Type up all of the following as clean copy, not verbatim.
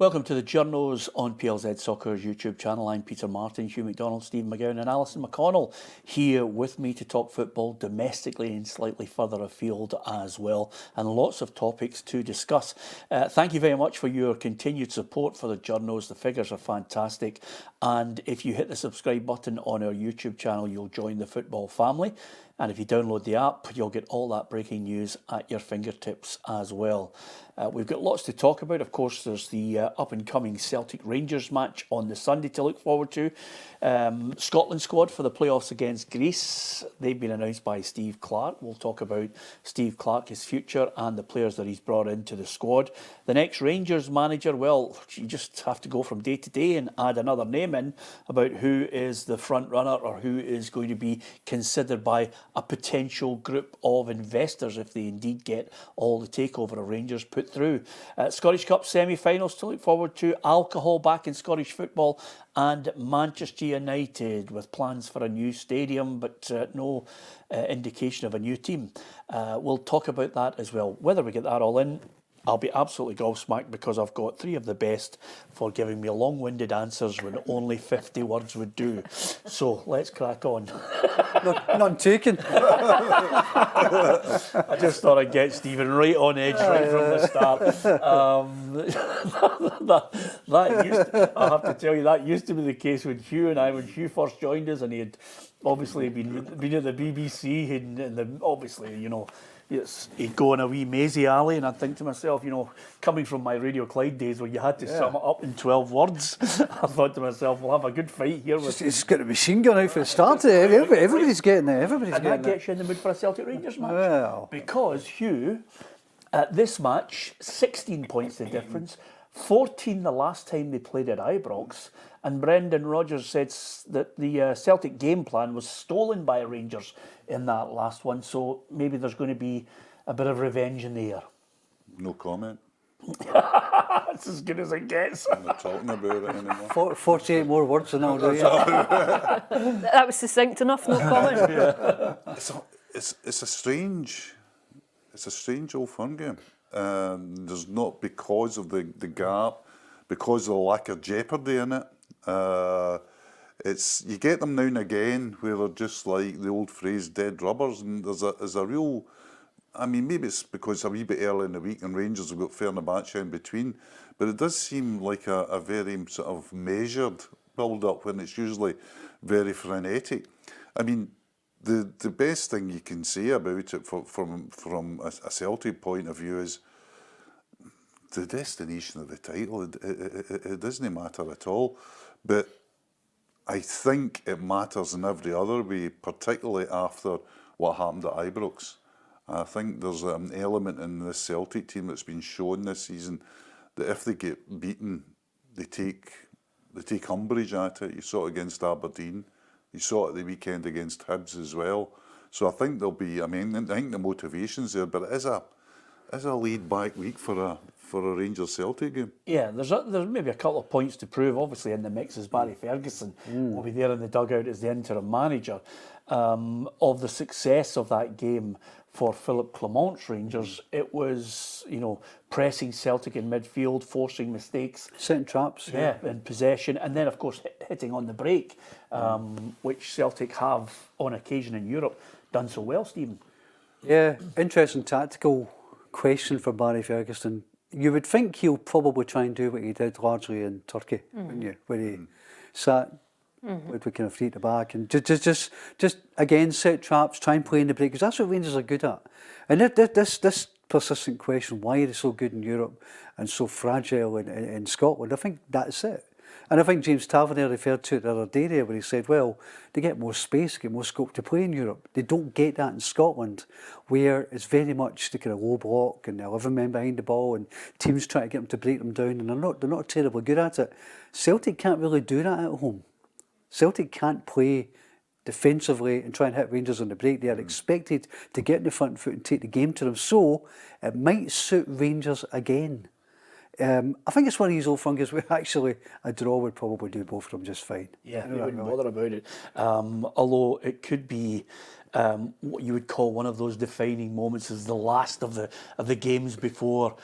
Welcome to the Journos on PLZ Soccer's YouTube channel. I'm Peter Martin, Hugh MacDonald, Stephen McGowan and Alison McConnell here with me to talk football domestically and slightly further afield as well, and lots of topics to discuss. Thank you very much for your continued support for the Journos. The figures are fantastic, and if you hit the subscribe button on our YouTube channel, you'll join the football family. And if you download the app, you'll get all that breaking news at your fingertips as well. We've got lots to talk about. Of course, there's the up-and-coming Celtic Rangers match on the Sunday to look forward to. Scotland squad for the playoffs against Greece. They've been announced by Steve Clarke. We'll talk about Steve Clarke, his future, and the players that he's brought into the squad. The next Rangers manager, well, you just have to go from day to day and add another name in about who is the front runner or who is going to be considered by a potential group of investors if they indeed get all the takeover of Rangers put through. Scottish Cup semi-finals to look forward to, alcohol back in Scottish football, and Manchester United with plans for a new stadium but no indication of a new team. We'll talk about that as well. Whether we get that all in, I'll be absolutely gobsmacked because I've got three of the best for giving me long-winded answers when only 50 words would do. So let's crack on. None taken. I just thought I'd get Stephen right on edge right from the start. I have to tell you, that used to be the case with Hugh and I, when Hugh first joined us, and he had obviously been at the BBC, and obviously, you know, he'd go in a wee mazy alley, and I'd think to myself, you know, coming from my Radio Clyde days where you had to sum it up in 12 words, I thought to myself, we'll have a good fight here. It's got a machine gun out for the start. Everybody's getting it. And that gets you in the mood for a Celtic Rangers match. Well. Because, Hugh, at this match, 16 points the difference, 14 the last time they played at Ibrox, and Brendan Rodgers said that the Celtic game plan was stolen by Rangers in that last one, so maybe there's going to be a bit of revenge in the air. No comment. That's as good as it gets. I'm not talking about it anymore. 48 more words than I'll do. That was succinct enough, no comment. It's a strange old Firm game. There's not, because of the gap, because of the lack of jeopardy in it. You get them now and again where they're just like the old phrase, dead rubbers, and there's a real. I mean, maybe it's because a wee bit early in the week and Rangers have got Fenerbahce in between, but it does seem like a very sort of measured build-up when it's usually very frenetic. I mean, the best thing you can say about it from a Celtic point of view is the destination of the title. It doesn't matter at all, but I think it matters in every other way, particularly after what happened at Ibrox. I think there's an element in this Celtic team that's been shown this season that if they get beaten, they take umbrage at it. You saw it against Aberdeen. You saw it the weekend against Hibs as well. So I think there'll be. I think the motivation's there, but it is a laid-back week for a Rangers Celtic game. Yeah, there's maybe a couple of points to prove. Obviously, in the mix is Barry Ferguson. Will be there in the dugout as the interim manager. Of the success of that game for Philip Clement's Rangers, it was, you know, pressing Celtic in midfield, forcing mistakes, setting traps, in possession, and then of course hitting on the break, which Celtic have on occasion in Europe done so well. Stephen. Yeah, interesting tactical question for Barry Ferguson. You would think he'll probably try and do what he did largely in Turkey, wouldn't you? Where he sat with kind of free at the back and just again set traps, try and play in the break, because that's what Rangers are good at. And this persistent question, why are they so good in Europe and so fragile in Scotland? I think that's it. And I think James Tavernier referred to it the other day there, where he said, well, they get more space, get more scope to play in Europe. They don't get that in Scotland, where it's very much the kind of low block and the 11 men behind the ball, and teams try to get them to break them down, and they're not terribly good at it. Celtic can't really do that at home. Celtic can't play defensively and try and hit Rangers on the break. They are expected to get in the front foot and take the game to them. So it might suit Rangers again. I think it's one of these old fungus where actually a draw would probably do both of them just fine. Yeah, they woun't bother about it. Although it could be what you would call one of those defining moments is the last of the games before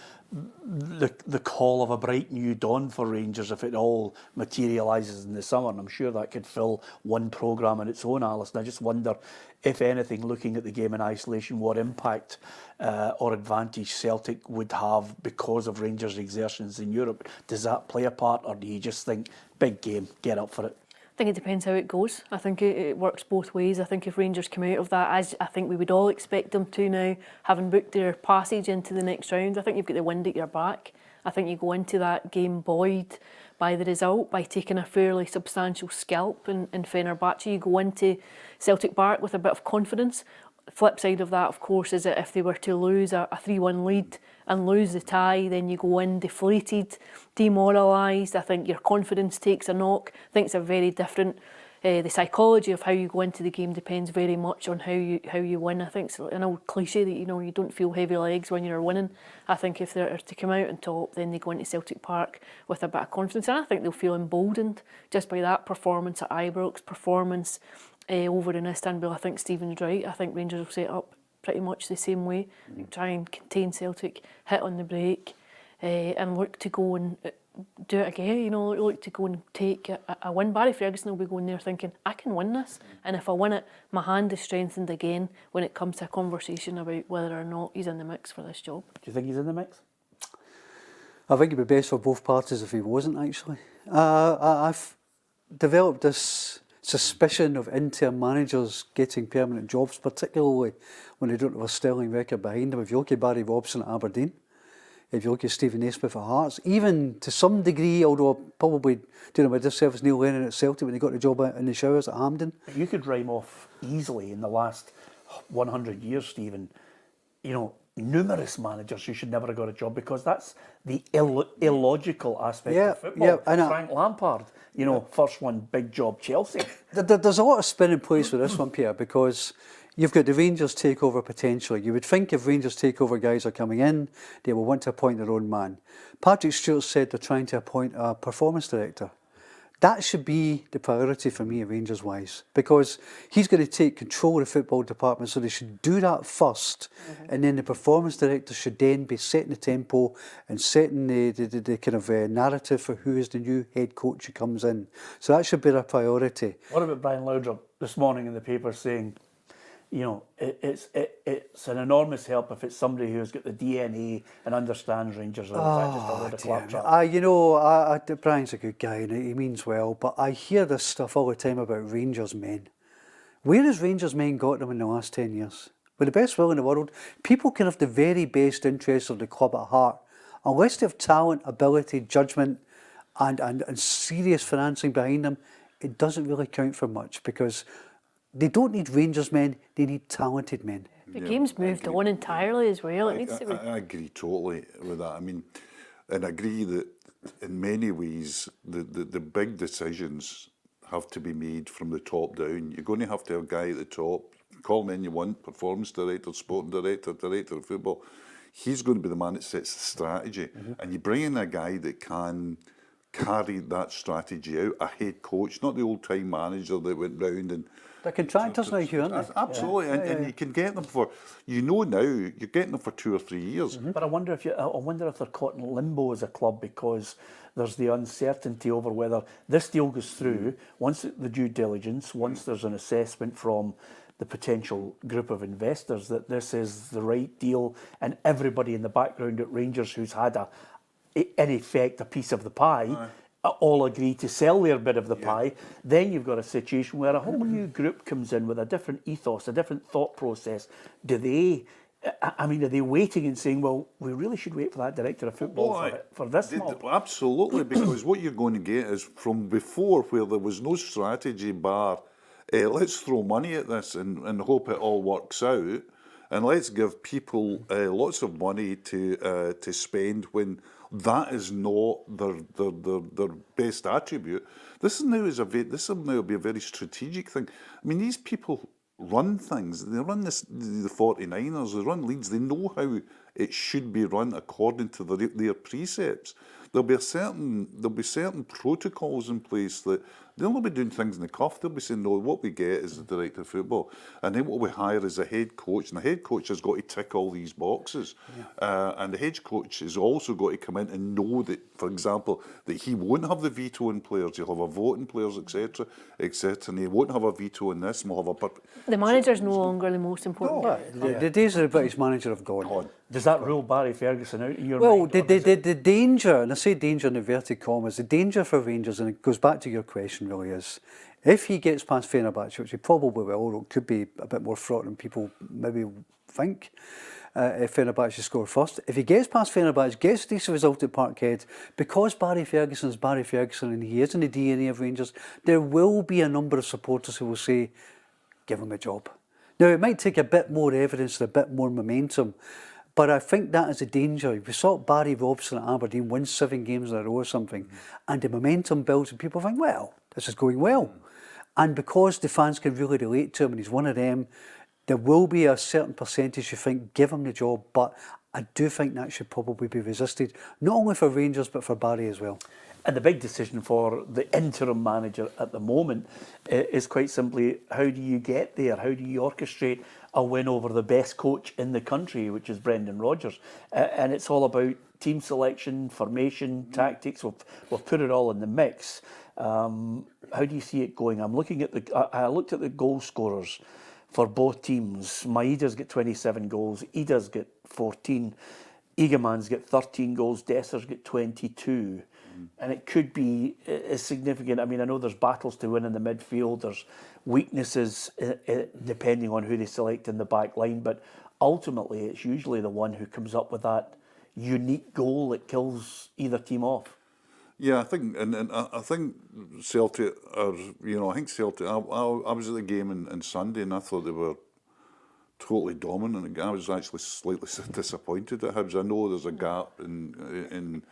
the call of a bright new dawn for Rangers, if it all materialises in the summer. And I'm sure that could fill one programme on its own, Alison. I just wonder, if anything, looking at the game in isolation, what impact or advantage Celtic would have because of Rangers' exertions in Europe. Does that play a part, or do you just think, big game, get up for it? I think it depends how it goes. I think it works both ways. I think if Rangers come out of that, as I think we would all expect them to now, having booked their passage into the next round, I think you've got the wind at your back. I think you go into that game buoyed by the result, by taking a fairly substantial scalp in Fenerbahce. You go into Celtic Park with a bit of confidence. The flip side of that, of course, is that if they were to lose a 3-1 lead and lose the tie, then you go in deflated, demoralised. I think your confidence takes a knock. I think it's a very different. The psychology of how you go into the game depends very much on how you win. I think it's an old cliche that you don't feel heavy legs when you're winning. I think if they're to come out on top, then they go into Celtic Park with a bit of confidence, and I think they'll feel emboldened just by that performance at Ibrox, performance over in Istanbul. I think Stephen's right. I think Rangers will set up pretty much the same way. Try and contain Celtic, hit on the break, and look to go and do it again. Look to go and take a win. Barry Ferguson will be going there thinking, I can win this, and if I win it, my hand is strengthened again when it comes to a conversation about whether or not he's in the mix for this job. Do you think he's in the mix? I think it'd be best for both parties if he wasn't, actually. I've developed this suspicion of interim managers getting permanent jobs, particularly when they don't have a sterling record behind them. If you look at Barry Robson at Aberdeen, if you look at Stephen Naismith at Hearts, even to some degree, although probably doing him a disservice, Neil Lennon at Celtic when he got the job in the showers at Hampden. You could rhyme off easily in the last 100 years, Stephen, numerous managers who should never have got a job, because that's the illogical aspect of football. Yeah, Frank Lampard, first one, big job, Chelsea. There's a lot of spin in place with this one, Pierre, because you've got the Rangers takeover potentially. You would think if Rangers takeover guys are coming in, they will want to appoint their own man. Patrick Stewart said they're trying to appoint a performance director. That should be the priority for me, Rangers-wise, because he's going to take control of the football department, so they should do that first, and then the performance director should then be setting the tempo and setting the kind of narrative for who is the new head coach who comes in. So that should be their priority. What about Brian Laudrup this morning in the paper saying, it's an enormous help if it's somebody who's got the DNA and understands Rangers, or is that just a load of claptrap? Brian's a good guy and he means well, but I hear this stuff all the time about Rangers men. Where has Rangers men got them in the last 10 years? With the best will in the world, people can have the very best interests of the club at heart. Unless they have talent, ability, judgment and serious financing behind them, it doesn't really count for much, because they don't need Rangers men, they need talented men. The game's moved on entirely as well. It needs to be. I agree totally with that. I mean, and I agree that in many ways the big decisions have to be made from the top down. You're going to have a guy at the top, call him any you want, performance director, sporting director, director of football. He's going to be the man that sets the strategy. And you bring in a guy that can carry that strategy out, a head coach, not the old-time manager that went round and... They're contractors now, Hugh, aren't they? Absolutely, and you can get them for, now, you're getting them for 2 or 3 years. But I wonder if they're caught in limbo as a club, because there's the uncertainty over whether this deal goes through, once the due diligence, once there's an assessment from the potential group of investors that this is the right deal, and everybody in the background at Rangers who's had in effect a piece of the pie, all agree to sell their bit of the pie, then you've got a situation where a whole new group comes in with a different ethos, a different thought process. Are they waiting and saying, well, we really should wait for that director of football for this mob? Absolutely, because what you're going to get is from before, where there was no strategy bar, let's throw money at this and hope it all works out, and let's give people lots of money to spend when that is not their best attribute. This will now be a very strategic thing. I mean, these people run things. They run the 49ers. They run Leeds. They know how it should be run according to their precepts. There'll be certain protocols in place that they'll not be doing things in the cuff. They'll be saying, no, what we get is the director of football. And then what we hire is a head coach. And the head coach has got to tick all these boxes. And the head coach has also got to come in and know that, for example, that he won't have the veto on players. He'll have a vote on players, etc., etc. And he won't have a veto on this. And we'll have a... The manager's no longer the most important. The days of the British manager have gone. Does that rule Barry Ferguson out in your Well, mind? the danger, and I say danger in inverted commas, the danger for Rangers, and it goes back to your question really, is if he gets past Fenerbahce, which he probably will, or it could be a bit more fraught than people maybe think, if Fenerbahce score first. If he gets past Fenerbahce, gets a decent result at Parkhead, because Barry Ferguson is Barry Ferguson and he is in the DNA of Rangers, there will be a number of supporters who will say, give him a job. Now, it might take a bit more evidence, a bit more momentum, but I think that is a danger. We saw Barry Robson at Aberdeen win 7 games in a row or something, and the momentum builds and people think, well, this is going well. And because the fans can really relate to him and he's one of them, there will be a certain percentage who think, give him the job, but I do think that should probably be resisted, not only for Rangers but for Barry as well. And the big decision for the interim manager at the moment is quite simply, how do you get there? How do you orchestrate a win over the best coach in the country, which is Brendan Rodgers? And it's all about team selection, formation, tactics. We've put it all in the mix. How do you see it going? I'm looking at I looked at the goal scorers for both teams. Maeda's got 27 goals. Ida's got 14. Egeman's got 13 goals. Desser's got 22. And it could be as significant. I mean, I know there's battles to win in the midfield. There's weaknesses depending on who they select in the back line. But ultimately, it's usually the one who comes up with that unique goal that kills either team off. Yeah, I think, and I think Celtic are, I think Celtic, I was at the game on Sunday and I thought they were totally dominant. I was actually slightly disappointed at Hibs. I know there's a gap in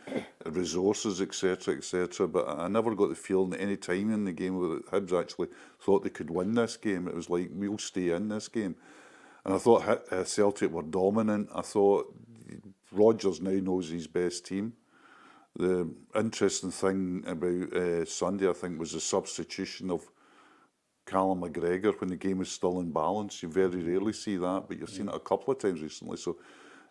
resources, etc., but I never got the feeling at any time in the game that Hibs actually thought they could win this game. It was like, we'll stay in this game. And I thought Celtic were dominant. I thought Rodgers now knows his best team. The interesting thing about Sunday, I think, was the substitution of Callum McGregor when the game was still in balance. You very rarely see that, but you've seen it a couple of times recently. So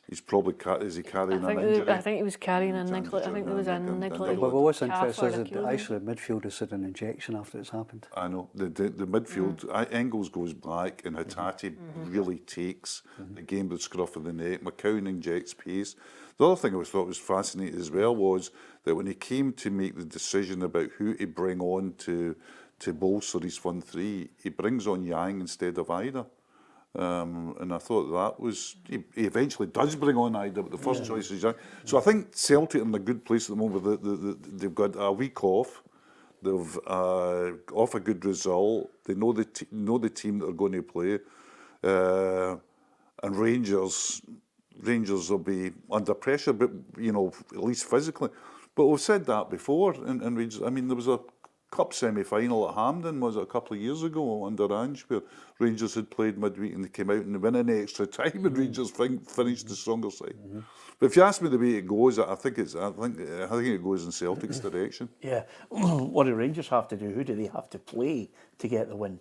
he's probably is he carrying an injury? I think he was carrying a niggly. I think there was a niggly. But what's interesting is that actually the midfield has had an injection after it's happened. I know the midfield. Engels goes black, and Hatate really takes the game with the scruff of the neck. McCowan injects pace. The other thing I thought was fascinating as well was that when he came to make the decision about who to bring on to bolster his front three, he brings on Yang instead of Ida. And I thought that was... He eventually does bring on Ida, but the first choice is Yang. So I think Celtic are in a good place at the moment. They've got a week off. They've off a good result. They know the team that they're going to play. And Rangers will be under pressure, but, at least physically. But we've said that before in Rangers. I mean, there was a Cup semi-final at Hampden, was it a couple of years ago under Ange, where Rangers had played midweek and they came out and they won in extra time and Rangers finished the stronger side. But if you ask me the way it goes, I think it goes in Celtic's direction. Yeah. What do Rangers have to do? Who do they have to play to get the win?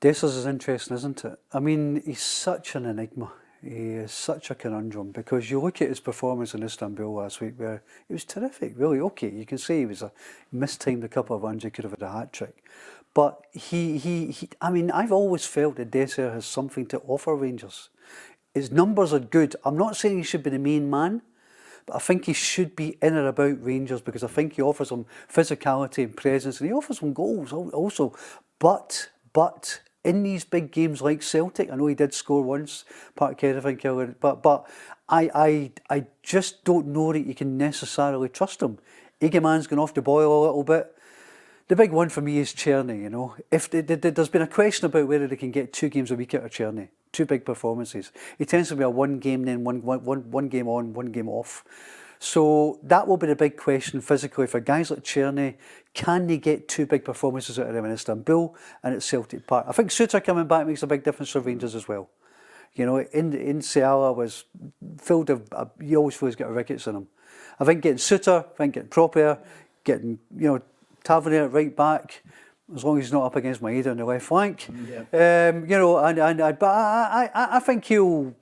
Dessers is interesting, isn't it? I mean, he's such an enigma. He is such a conundrum, because you look at his performance in Istanbul last week where he was terrific, really. Okay, you can say he mistimed a couple of runs, he could have had a hat-trick. But I mean, I've always felt that Dessers has something to offer Rangers. His numbers are good. I'm not saying he should be the main man, but I think he should be in and about Rangers, because I think he offers them physicality and presence, and he offers them goals also. But in these big games like Celtic, I know he did score once, Parkhead, I think, but I just don't know that you can necessarily trust him. Egeman's gone off the boil a little bit. The big one for me is Czerny, If there's been a question about whether they can get 2 games a week out of Czerny, 2 big performances. It tends to be a one game, then one game on, 1 game off. So that will be the big question physically for guys like Czerny. Can they get 2 big performances out of them in Istanbul and at Celtic Park? I think Suter coming back makes a big difference for Rangers as well. In Seala was filled of, you always feel he's got rickets in him. I think getting Suter, getting Proper, getting, Tavernier at right back, as long as he's not up against Maeda on the left flank. You know, but I think he'll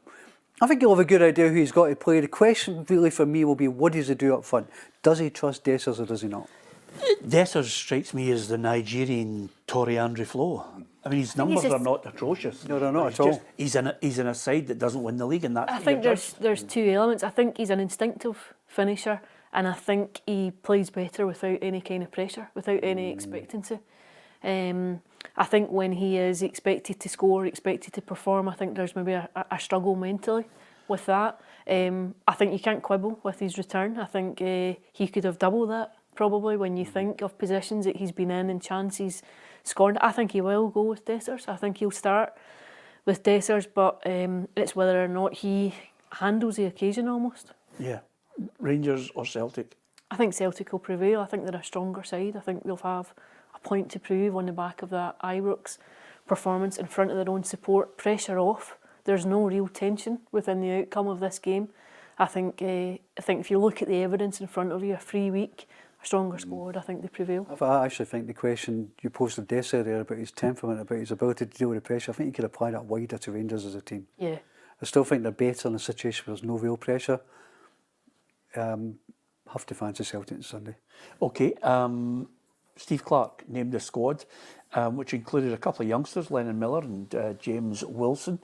have a good idea who he's got to play. The question really for me will be, what does he do up front? Does he trust Dessers or does he not? Dessers strikes me as the Nigerian Torrey Andre Flo. I mean, his numbers are not atrocious. No, they're not at all. He's in a side that doesn't win the league, and that's. I think there's two elements. I think he's an instinctive finisher, and I think he plays better without any kind of pressure, without any expectancy. I think when he is expected to score, expected to perform, I think there's maybe a struggle mentally with that. I think you can't quibble with his return. I think he could have doubled that probably when you think of positions that he's been in and chances scored. I think he will go with Dessers. I think he'll start with Dessers, but it's whether or not he handles the occasion almost. Yeah. Rangers or Celtic? I think Celtic will prevail. I think they're a stronger side. I think they'll have a point to prove on the back of that Ibrox performance in front of their own support. Pressure off. There's no real tension within the outcome of this game. I think if you look at the evidence in front of you, a free week, a stronger squad, I think they prevail. I actually think the question you posed of Dessers there about his temperament, about his ability to deal with the pressure, I think you could apply that wider to Rangers as a team. Yeah. I still think they're better in a situation where there's no real pressure. Have to fancy Celtic on Sunday. Okay. Steve Clarke named the squad, which included a couple of youngsters, Lennon Miller and James Wilson.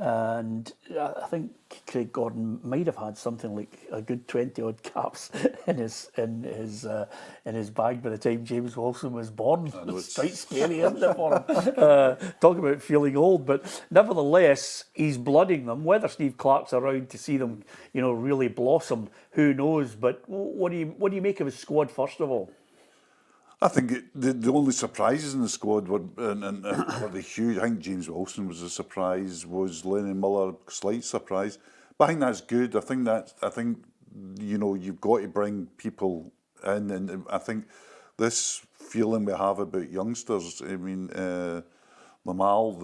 And I think Craig Gordon might have had something like a good 20 odd caps in his bag by the time James Wilson was born. It's quite scary, isn't it, for him? Talk about feeling old, but nevertheless, he's blooding them. Whether Steve Clarke's around to see them, really blossom, who knows? But what do you make of his squad first of all? I think the only surprises in the squad were the huge. I think James Wilson was a surprise. Was Lennon Miller slight surprise? But I think that's good. I think you've got to bring people in, and I think this feeling we have about youngsters. I mean, Lamal,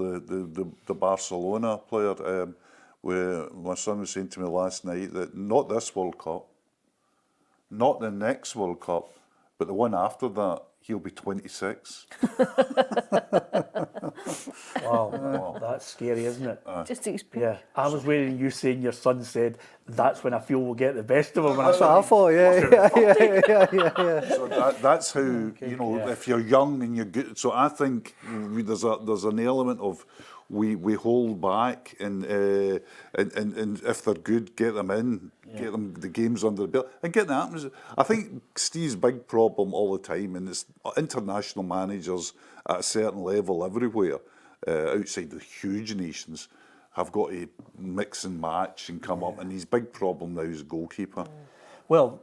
the Barcelona player, where my son was saying to me last night that not this World Cup, not the next World Cup, but the one after that, he'll be 26. Wow, that's scary, isn't it? Just to speak. Yeah, I was waiting you saying your son said, that's when I feel we'll get the best of him. That's what I thought, yeah. So that's how, if you're young and you're good. So I think there's an element of we hold back and if they're good, get them in, get them the games under the belt and get the atmosphere. I think Steve's big problem all the time, and it's international managers at a certain level everywhere, outside the huge nations, have got to mix and match and come up, and his big problem now is goalkeeper. Well,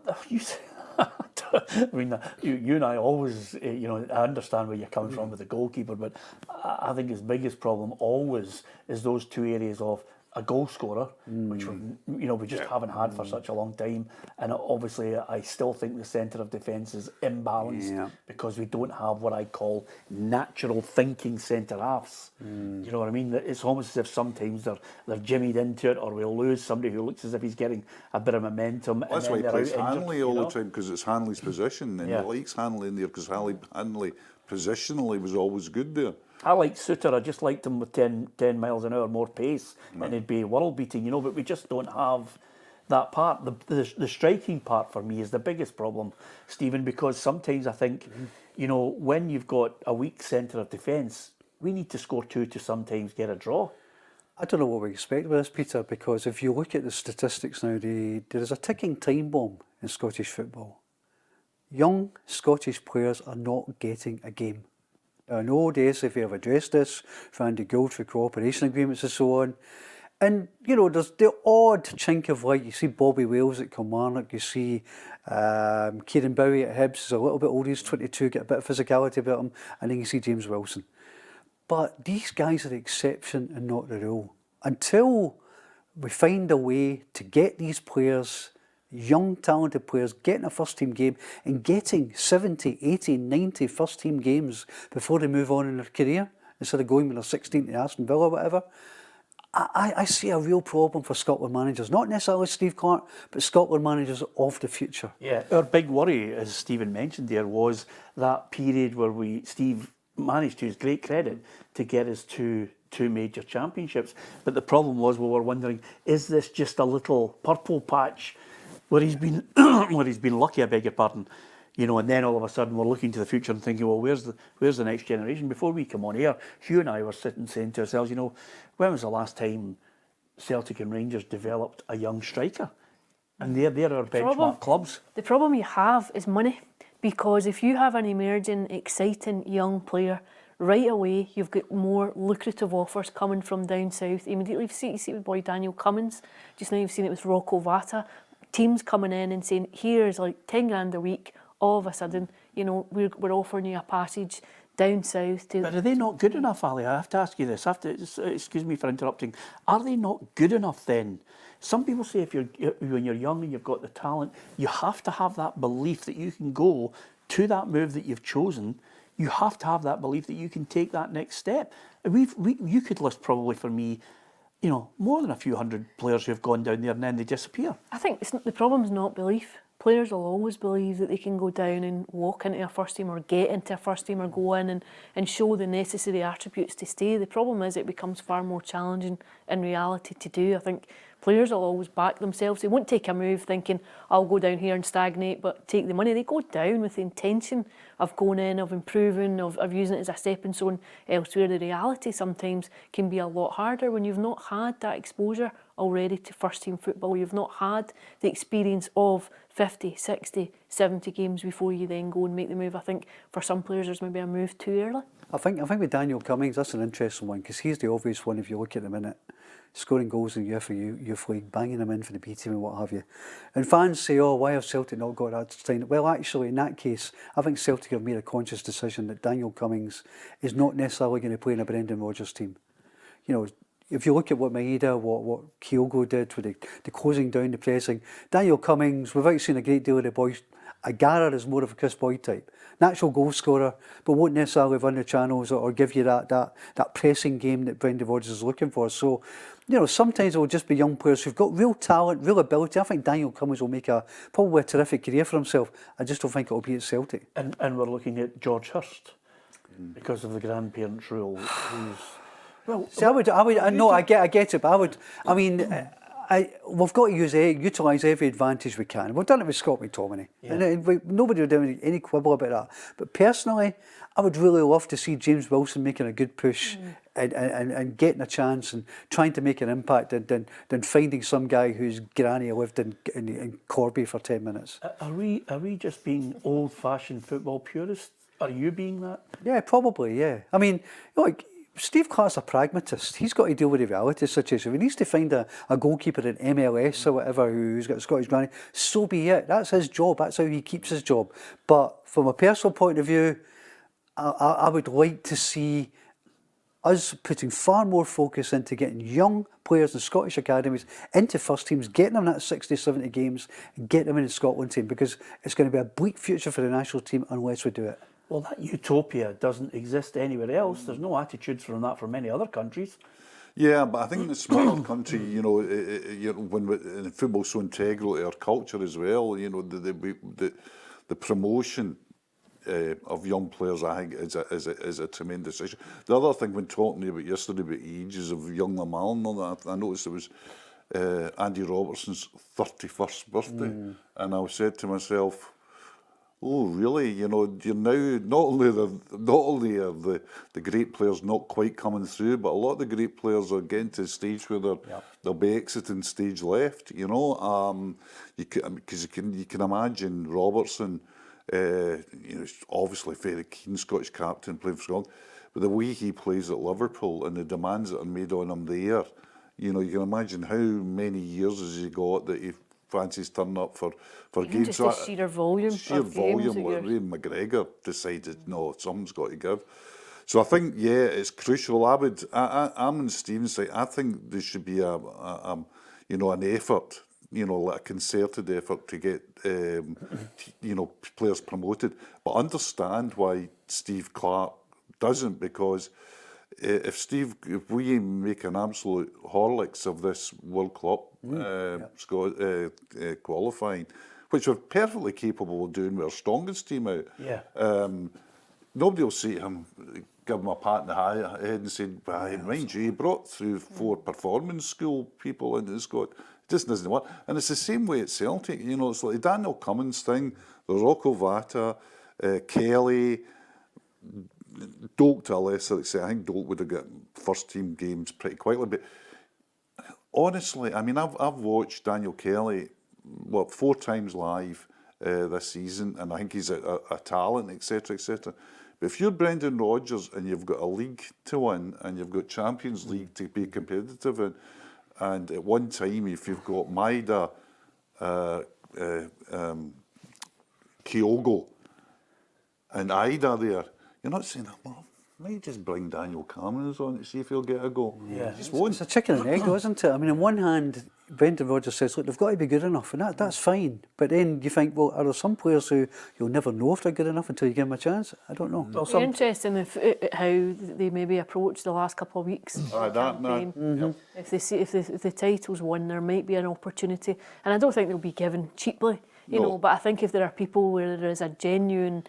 I mean, you and I always, I understand where you're coming from with the goalkeeper, but I think his biggest problem always is those two areas of a goal scorer, which we just haven't had for such a long time, and obviously I still think the centre of defence is imbalanced because we don't have what I call natural thinking centre halves. You know what I mean? It's almost as if sometimes they're jimmied into it, or we'll lose somebody who looks as if he's getting a bit of momentum. That's why he plays Hanley all the time, because it's Hanley's position, and he likes Hanley in there because Hanley positionally was always good there. I liked Suter. I just liked him with 10 miles an hour more pace, and he'd be world beating, but we just don't have that part. The striking part for me is the biggest problem, Stephen, because sometimes I think, when you've got a weak centre of defence, we need to score two to sometimes get a draw. I don't know what we expect with this, Peter, because if you look at the statistics now, there is a ticking time bomb in Scottish football. Young Scottish players are not getting a game. I know if you have addressed this, Randy Gould for cooperation agreements and so on. And, there's the odd chink of light. You see Bobby Wales at Kilmarnock, you see Kieran Bowie at Hibs, is a little bit older, he's 22, get a bit of physicality about him, and then you see James Wilson. But these guys are the exception and not the rule. Until we find a way to get these players, young talented players, getting a first team game and getting 70, 80, 90 first team games before they move on in their career, instead of going when they're 16 to Aston Villa or whatever, I see a real problem for Scotland managers, not necessarily Steve Clarke, but Scotland managers of the future. Yeah, our big worry, as Stephen mentioned there, was that period where Steve managed, to his great credit, to get us to two major championships. But the problem was, we were wondering, is this just a little purple patch where he's been where he's been lucky, I beg your pardon, you know, and then all of a sudden we're looking to the future and thinking, well, where's the next generation? Before we come on air, Hugh and I were sitting saying to ourselves, you know, when was the last time Celtic and Rangers developed a young striker? And they're our benchmark clubs. The problem you have is money, because if you have an emerging, exciting young player, right away you've got more lucrative offers coming from down south. Immediately, you see it with boy Daniel Cummins. Just now you've seen it with Rocco Vata. Teams coming in and saying, here's like 10 grand a week. All of a sudden, you know, we're offering you a passage down south to... But are they not good enough, Ali? I have to ask you this. Excuse me for interrupting. Are they not good enough then? Some people say when you're young and you've got the talent, you have to have that belief that you can go to that move that you've chosen. You have to have that belief that you can take that next step. You could list probably for me, you know, more than a few hundred players who have gone down there and then they disappear. I think the problem's not belief. Players will always believe that they can go down and walk into a first team or get into a first team or go in and show the necessary attributes to stay. The problem is it becomes far more challenging in reality to do. I think players will always back themselves. They won't take a move thinking, I'll go down here and stagnate, but take the money. They go down with the intention of going in, of improving, of using it as a stepping stone elsewhere. The reality sometimes can be a lot harder when you've not had that exposure already to first team football. You've not had the experience of 50, 60, 70 games before you then go and make the move. I think for some players there's maybe a move too early. I think with Daniel Cummings, that's an interesting one, because he's the obvious one if you look at the minute. Scoring goals in UEFA Youth League, banging them in for the B team and what have you. And fans say, oh, why have Celtic not got that sign? Well, actually, in that case, I think Celtic have made a conscious decision that Daniel Cummings is not necessarily going to play in a Brendan Rodgers team. You know, if you look at what Maeda, what Kyogo did with the closing down, the pressing, Daniel Cummings, without seeing a great deal of the boys, Agarra is more of a Chris Boyd type. Natural goal scorer, but won't necessarily run the channels or give you that pressing game that Brendan Rodgers is looking for. So, you know, sometimes it will just be young players who've got real talent, real ability. I think Daniel Cummings will make probably a terrific career for himself. I just don't think it will be at Celtic. And we're looking at George Hurst because of the grandparents' rule. Well, see, I get it, but we've got to utilise every advantage we can. We've done it with Scott McTominay. Yeah. And nobody would have any quibble about that. But personally, I would really love to see James Wilson making a good push and getting a chance and trying to make an impact than finding some guy whose granny lived in Corby for 10 minutes. Are we just being old-fashioned football purists? Are you being that? Yeah, probably, yeah. I mean, like, Steve Clarke's a pragmatist. He's got to deal with the reality situation. If he needs to find a goalkeeper in MLS or whatever who's got a Scottish granny, so be it. That's his job. That's how he keeps his job. But from a personal point of view, I would like to see us putting far more focus into getting young players in Scottish academies into first teams, getting them that 60, 70 games, and getting them in the Scotland team, because it's going to be a bleak future for the national team unless we do it. Well, that utopia doesn't exist anywhere else. There's no attitudes from that from many other countries. Yeah, but I think in a smaller country, when football's so integral to our culture as well, you know, the promotion of young players, I think, is a tremendous issue. The other thing, when talking about yesterday about ages of young Lamal and all that, I noticed it was Andy Robertson's 31st birthday, and I said to myself, oh, really? You know, you're now not only are the great players not quite coming through, but a lot of the great players are getting to the stage where they'll be exiting stage left. You know, because you can imagine Robertson. You know, obviously very keen Scottish captain playing for Scotland, but the way he plays at Liverpool and the demands that are made on him there, you know, you can imagine how many years has he got that he fancies turning up for games. Just the sheer volume. Like Ray McGregor decided, no, something's got to give. So I think, yeah, it's crucial. I'm on Stephen's side. I think there should be an effort, you know, like a concerted effort to get, you know, players promoted. But understand why Steve Clarke doesn't, because if we make an absolute Horlicks of this World Cup qualifying, which we're perfectly capable of doing with our strongest team out, nobody will say to him, give him a pat on the head and say, mind you, he brought through 4 performance school people into the squad. It just doesn't work. And it's the same way at Celtic. You know, it's like the Daniel Cummins thing, the Rocco Vata, Kelly, Doak to a lesser extent. I think Doak would have got first team games pretty quickly. But honestly, I mean, I've watched Daniel Kelly, 4 times live this season, and I think he's a talent, etc., etc. But if you're Brendan Rodgers and you've got a league to win and you've got Champions League to be competitive in, and at one time if you've got Maida, Kyogo, and Ida there, you're not saying, well, might just bring Daniel Cummins on to see if he'll get a goal. Yeah, it's a chicken and egg, isn't it? I mean, on one hand, Brendan Rodgers says, look, they've got to be good enough, and that's fine. But then you think, well, are there some players who you'll never know if they're good enough until you give them a chance? I don't know. It'll be interesting how they maybe approach the last couple of weeks. If they see if the title's won, there might be an opportunity, and I don't think they'll be given cheaply, you know. But I think if there are people where there is a genuine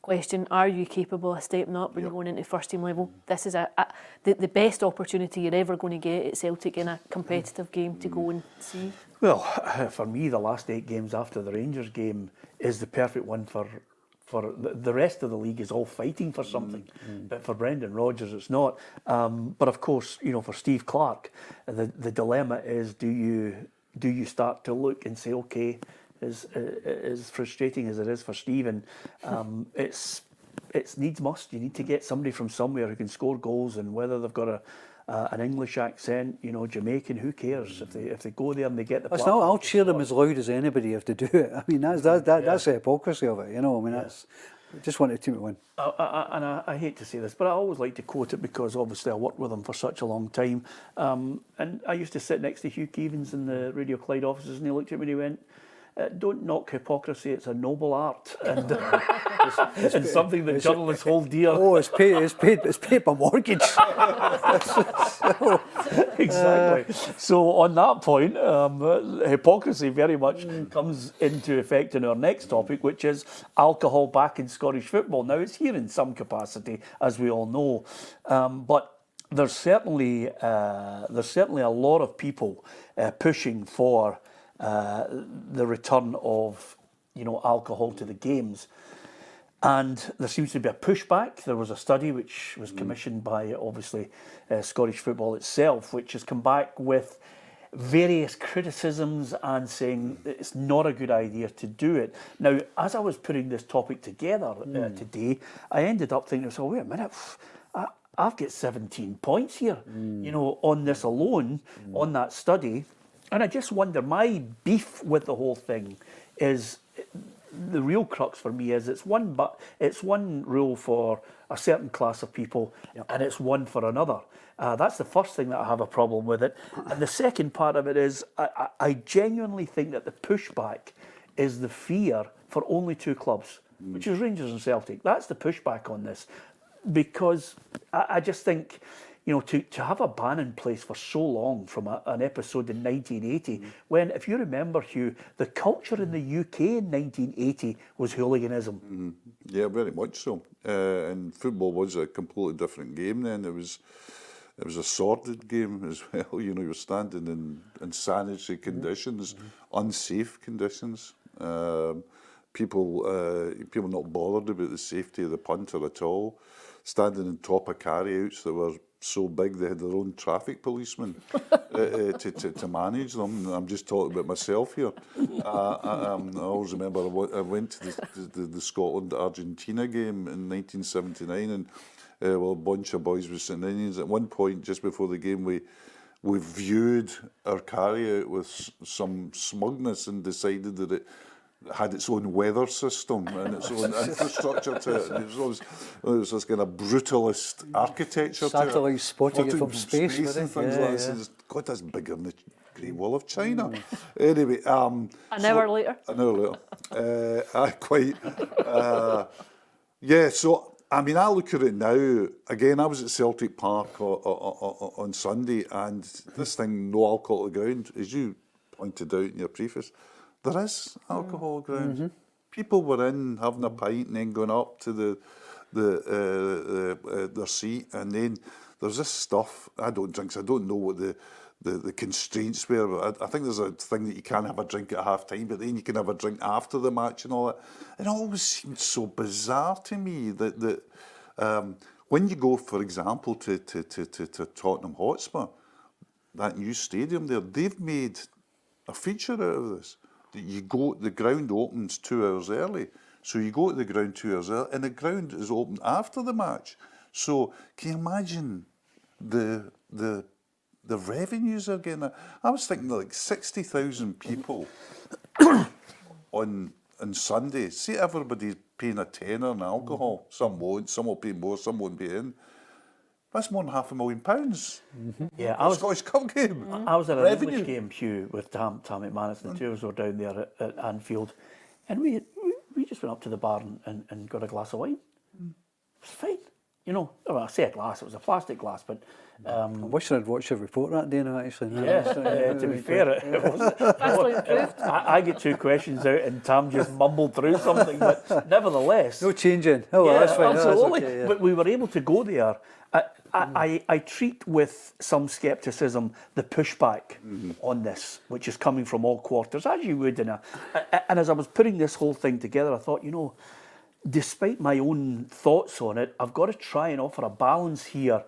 question, are you capable of stepping up when you're going into first team level? This is the best opportunity you're ever going to get at Celtic in a competitive game to go and see. Well, for me, the last 8 games after the Rangers game is the perfect one for the rest of the league is all fighting for something, but for Brendan Rodgers it's not. But of course, you know, for Steve Clarke, the dilemma is, do you start to look and say, okay, as frustrating as it is for Stephen, it's needs must. You need to get somebody from somewhere who can score goals, and whether they've got an English accent, you know, Jamaican, who cares if they go there and they get the. Listen, I'll cheer them as loud as anybody if they do it. I mean, that's the hypocrisy of it, you know. I mean, I just want the team to win. And I hate to say this, but I always like to quote it because obviously I worked with him for such a long time, and I used to sit next to Hugh Keevins in the Radio Clyde offices, and he looked at me and he went, don't knock hypocrisy, it's a noble art, and it's something that journalists hold dear. Oh, it's paid my mortgage. Exactly. So on that point, hypocrisy very much comes into effect in our next topic, which is alcohol back in Scottish football. Now, it's here in some capacity, as we all know, but there's certainly a lot of people pushing for the return of, you know, alcohol to the games, and there seems to be a pushback. There was a study which was commissioned by obviously Scottish football itself, which has come back with various criticisms and saying it's not a good idea to do it. Now, as I was putting this topic together today, I ended up thinking, so wait a minute, I've got 17 points here, you know, on this alone, on that study. And I just wonder, my beef with the whole thing is, the real crux for me is it's one rule for a certain class of people, and it's one for another. That's the first thing that I have a problem with it. And the second part of it is I genuinely think that the pushback is the fear for only 2 clubs, which is Rangers and Celtic. That's the pushback on this, because I just think, you know, to have a ban in place for so long from an episode in 1980, when, if you remember, Hugh, the culture in the UK in 1980 was hooliganism. Yeah, very much so. And football was a completely different game then. It was a sordid game as well. You know, you're standing in insanitary conditions, unsafe conditions. People not bothered about the safety of the punter at all. Standing on top of carryouts that were so big they had their own traffic policemen to manage them. I'm just talking about myself here. I always remember I went to the Scotland-Argentina game in 1979, and a bunch of boys were sitting in. At one point, just before the game, we viewed our carryout with some smugness and decided that it had its own weather system and its own infrastructure to it. And it was this kind of brutalist architecture to it. Satellite spotting it from space and things like this. God, that's bigger than the Great Wall of China. Anyway, an hour later. Quite. So I mean, I look at it now, again, I was at Celtic Park on Sunday, and this thing, no alcohol at the ground, as you pointed out in your preface, there is alcohol at the ground. People were in having a pint and then going up to their seat, and then there's this stuff. I don't drink, so I don't know what the constraints were. But I think there's a thing that you can't have a drink at half time, but then you can have a drink after the match and all that. It always seemed so bizarre to me that when you go, for example, to Tottenham Hotspur, that new stadium there, they've made a feature out of this. That you go, the ground opens 2 hours early. So you go to the ground 2 hours early, and the ground is open after the match. So can you imagine the revenues they're getting? I was thinking like 60,000 people on Sunday. See, everybody's paying a tenner in alcohol. Some won't. Some will pay more. Some won't pay in. That's more than £500,000. Yeah, I was Scottish Cup game. I was at an Revenue. English game, Hugh, with Tam McManus. The two of us were down there at Anfield, and we just went up to the bar and got a glass of wine. It was fine. You know, well, I say a glass, it was a plastic glass, but... I wish I'd watched your report that day now, actually. to be fair, it wasn't. I get 2 questions out and Tam just mumbled through something, but nevertheless... No changing. Oh, well, that's fine. Absolutely. No, that's okay, yeah. But we were able to go there. I treat with some scepticism the pushback on this, which is coming from all quarters, as you would. And as I was putting this whole thing together, I thought, you know, despite my own thoughts on it, I've got to try and offer a balance here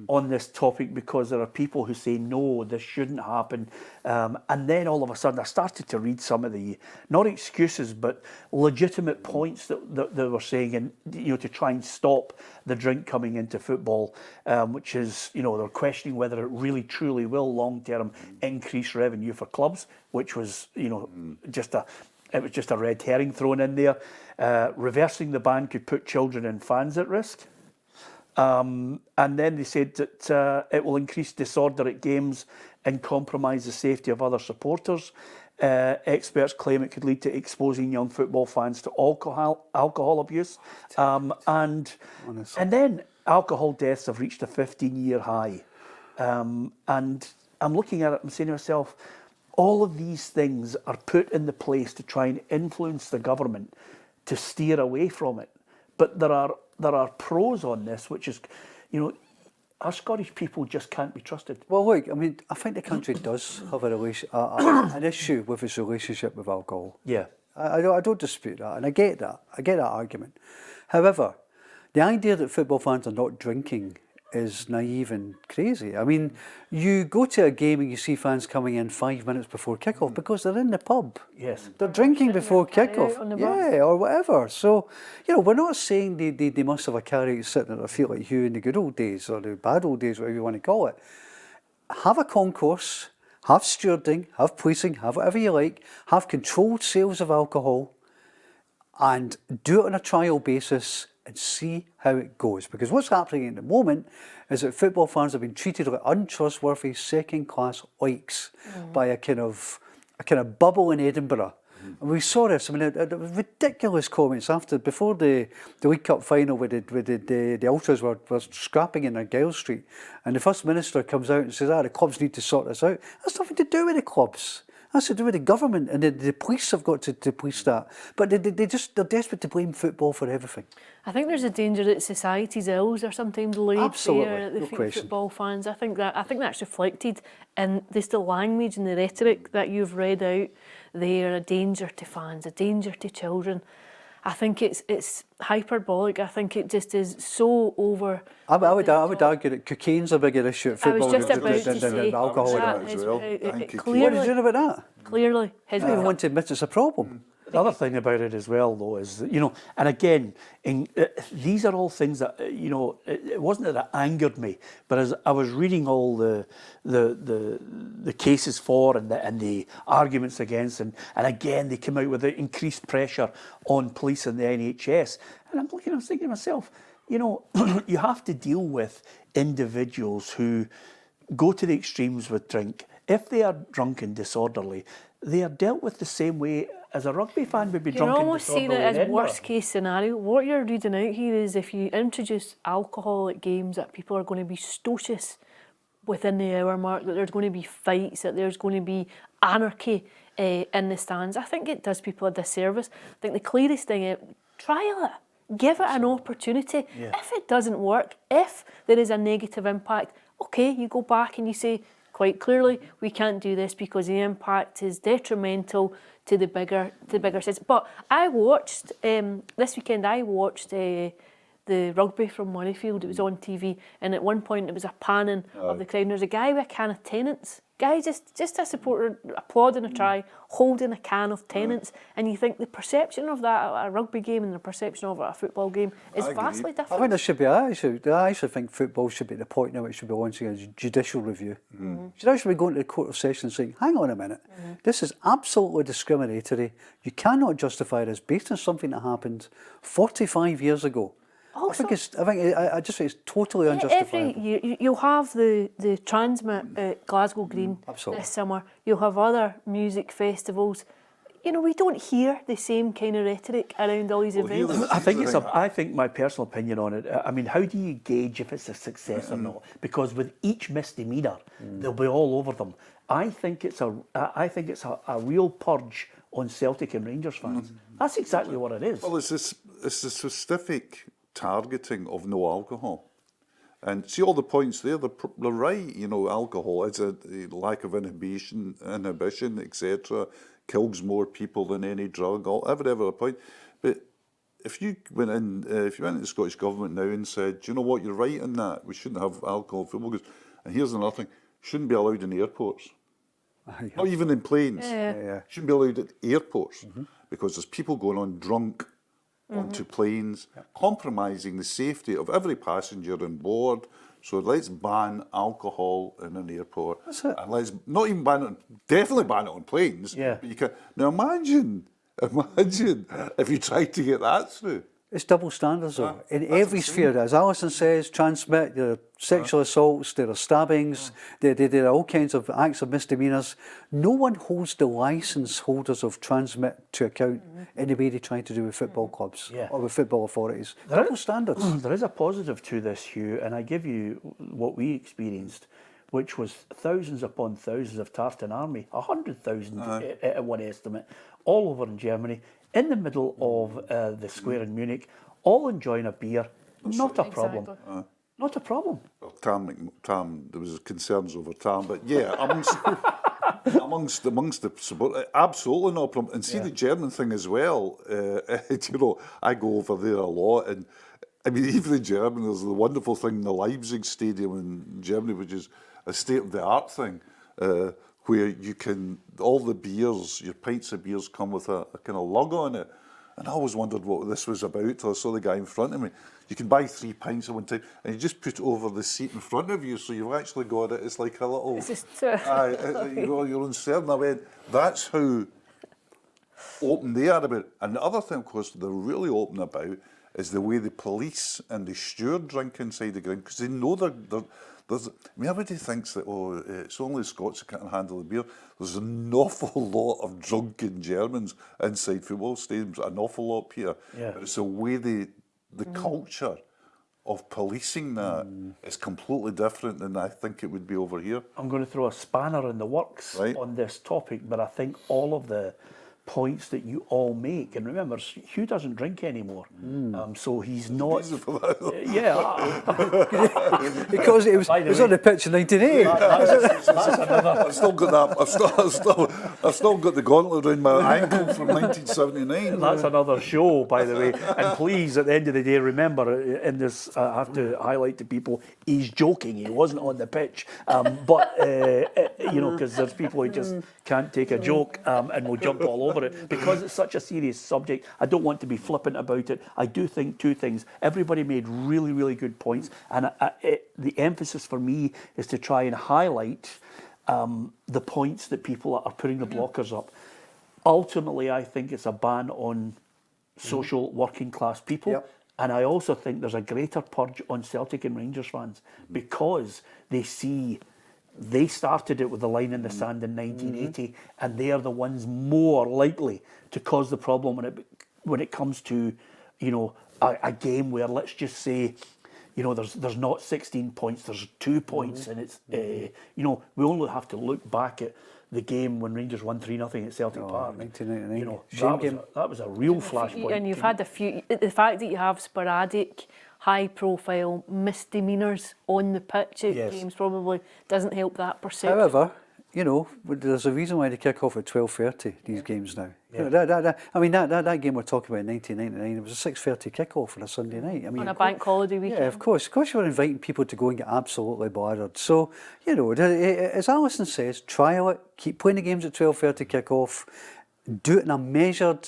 on this topic, because there are people who say, no, this shouldn't happen. And then all of a sudden I started to read some of the, not excuses, but legitimate points that they were saying, and, you know, to try and stop the drink coming into football, which is, you know, they're questioning whether it really truly will long-term increase revenue for clubs, which was, you know, it was just a red herring thrown in there. Reversing the ban could put children and fans at risk. And then they said that it will increase disorder at games and compromise the safety of other supporters. Experts claim it could lead to exposing young football fans to alcohol abuse. And then alcohol deaths have reached a 15-year high. And I'm looking at it and saying to myself, all of these things are put in the place to try and influence the government to steer away from it. But there are pros on this, which is, you know, our Scottish people just can't be trusted. Well, look, I mean, I think the country does have an issue with its relationship with alcohol. Yeah. I don't dispute that, and I get that. I get that argument. However, the idea that football fans are not drinking is naive and crazy. I mean, you go to a game and you see fans coming in 5 minutes before kickoff because they're in the pub. Yes. They're drinking before carry out kickoff. on the bus. Yeah, or whatever. So, you know, we're not saying they must have a carry sitting at their feet like Hugh in the good old days or the bad old days, whatever you want to call it. Have a concourse, have stewarding, have policing, have whatever you like, have controlled sales of alcohol, and do it on a trial basis and see how it goes. Because what's happening at the moment is that football fans have been treated like untrustworthy second-class oiks by a kind of bubble in Edinburgh. And we saw this. I mean, ridiculous comments before the League Cup final, where the ultras were scrapping in Argyle Street, and the First Minister comes out and says, the clubs need to sort this out. That's nothing to do with the clubs. That's to do with the government, and the police have got to police that. But they're desperate to blame football for everything. I think there's a danger that society's ills are sometimes laid Absolutely, bare at the no feet of question. football fans. I think that's reflected in the language and the rhetoric that you've read out there. A danger to fans, a danger to children. I think it's hyperbolic. I think it just is so over. I would argue that cocaine's a bigger issue at football I was just about to than say alcohol. that that as is, well. it I think What are you clearly, doing about that? clearly has I don't even want to admit it's a problem. The other thing about it as well, though, is that, you know, and again, these are all things that, you know, it wasn't that it angered me, but as I was reading all the cases for and the arguments against, and again they came out with the increased pressure on police and the NHS, and I was thinking to myself, you know, you have to deal with individuals who go to the extremes with drink. If they are drunk and disorderly, they are dealt with the same way as a rugby fan would be You're drunk and almost seeing it disorderly in as Edinburgh. worst case scenario. What you're reading out here is if you introduce alcohol at games, that people are going to be stocious within the hour mark, that there's going to be fights, that there's going to be anarchy in the stands. I think it does people a disservice. I think the clearest thing is trial it. Give it an opportunity. Yeah. If it doesn't work, if there is a negative impact, okay, you go back and you say quite clearly, we can't do this because the impact is detrimental to the bigger sense. But I watched this weekend. I watched the rugby from Murrayfield. It was on TV, and at one point it was a panning of the crowd. And there's a guy with a can of Tennent's. Guy just a supporter applauding a try, holding a can of Tennent's, and you think the perception of that at a rugby game and the perception of it at a football game is I agree. vastly I different. think there should be I actually think football should be at the point now it should be launching a judicial review. You should actually be going to the Court of Session saying, hang on a minute, this is absolutely discriminatory. You cannot justify this based on something that happened 45 years ago. I just think it's totally unjustifiable. Every year you'll have the Transmit at Glasgow Green absolutely. this summer. You'll have other music festivals. You know, we don't hear the same kind of rhetoric around all these events. I think my personal opinion on it, I mean, how do you gauge if it's a success or not? Because with each misdemeanour, they'll be all over them. I think it's a real purge on Celtic and Rangers fans. That's exactly what it is. Well, it's a specific targeting of no alcohol. And see all the points there, they're right, you know, alcohol is a lack of inhibition, etc., kills more people than any drug, every other point. But if you went into the Scottish Government now and said, do you know what, you're right in that, we shouldn't have alcohol in football, and here's another thing, shouldn't be allowed in airports. Not even in planes. Shouldn't be allowed at airports because there's people going on drunk onto planes, compromising the safety of every passenger on board. So let's ban alcohol in an airport. That's it. And let's not even ban it, definitely ban it on planes. Yeah. But you can, now imagine if you tried to get that through. It's double standards though. In That's every insane. sphere, as Alison says, Transmit, there are sexual assaults, there are stabbings, there are all kinds of acts of misdemeanours. No one holds the licence holders of Transmit to account in the way they try to do with football clubs or with football authorities. Double standards. There is a positive to this, Hugh, and I give you what we experienced, which was thousands upon thousands of Tartan Army, 100,000 at one estimate, all over in Germany, in the middle of the square in Munich, all enjoying a beer. Not a problem. Exactly. Not a problem. Well, Tam, there was concerns over Tam, but yeah, amongst the support, absolutely no problem. And see the German thing as well. You know, I go over there a lot, and I mean, even in Germany, there's the wonderful thing in the Leipzig Stadium in Germany, which is a state-of-the-art thing, where you can, all the beers, your pints of beers come with a kind of lug on it. And I always wondered what this was about till I saw the guy in front of me. You can buy 3 pints at one time, and you just put it over the seat in front of you, so you've actually got it. It's like a little... It's just... you're uncertain. I went, that's how open they are about it. And the other thing, of course, they're really open about is the way the police and the steward drink inside the ground, because they know there's... I mean, everybody thinks that, it's only Scots who can't handle the beer. There's an awful lot of drunken Germans inside football stadiums, an awful lot, Peter. Yeah. But it's the way the culture of policing that is completely different than I think it would be over here. I'm going to throw a spanner in the works on this topic, but I think all of the points that you all make, and remember, Hugh doesn't drink anymore, so he's not. Because it was on the pitch in 1980. I've still got that. I've still got the gauntlet around my ankle from 1979. That's another show, by the way. And please, at the end of the day, remember, in this, I have to highlight to people, he's joking. He wasn't on the pitch, but you know, because there's people who just can't take a joke and will jump all over it because it's such a serious subject. I don't want to be flippant about it. I do think 2 things. Everybody made really, really good points, and the emphasis for me is to try and highlight the points that people are putting the blockers up. Ultimately, I think it's a ban on social working class people. And I also think there's a greater purge on Celtic and Rangers fans because they see They started it with the line in the sand in 1980, and they are the ones more likely to cause the problem when it comes to, you know, a game where, let's just say, you know, there's not 16 points, there's 2 points, and it's you know, we only have to look back at the game when Rangers won 3-0 at Celtic Park. 1999. You know, Shame game. that was a real flashpoint. And you've had a few. The fact that you have sporadic, high-profile misdemeanours on the pitch at Yes. games probably doesn't help that perception. However, you know, there's a reason why they kick off at 12:30 these games now. You know, that game we're talking about in 1999, it was a 6:30 kick-off on a Sunday night. I mean, On a bank holiday weekend. yeah, of course you were inviting people to go and get absolutely bothered. So, you know, as Alison says, trial it, keep playing the games at 12:30 kick-off, do it in a measured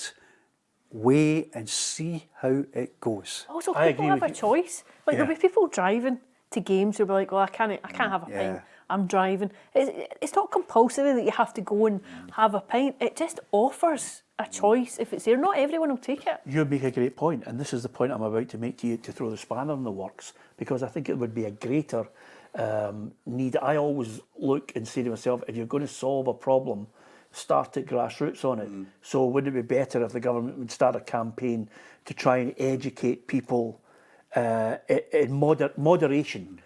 way and see how it goes. Also, I people agree have with a you. choice. Like there'll be people driving to games who'll be like, well, I can't have a pint. I'm driving. It's not compulsory that you have to go and have a pint. It just offers a choice. If it's there, not everyone will take it. You make a great point, and this is the point I'm about to make to you, to throw the spanner in the works, because I think it would be a greater need. I always look and say to myself, if you're going to solve a problem, start at grassroots on it. So wouldn't it be better if the government would start a campaign to try and educate people in moderation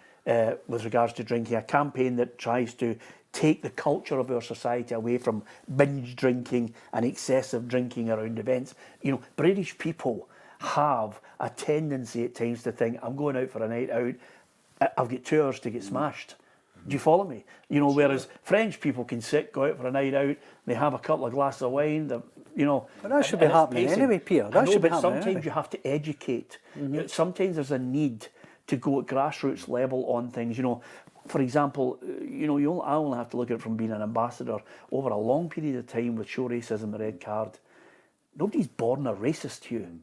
with regards to drinking, a campaign that tries to take the culture of our society away from binge drinking and excessive drinking around events. You know, British people have a tendency at times to think, I'm going out for a night out, I've got 2 hours to get smashed. Do you follow me? You know, whereas French people can go out for a night out, they have a couple of glasses of wine, you know. But that should be and it's happening pacing. anyway, Peter. I That know, should be but happening sometimes anyway. you have to educate. You know, sometimes there's a need to go at grassroots level on things. You know, for example, you know, I only have to look at it from being an ambassador over a long period of time with Show Racism, the Red Card. Nobody's born a racist, Hugh.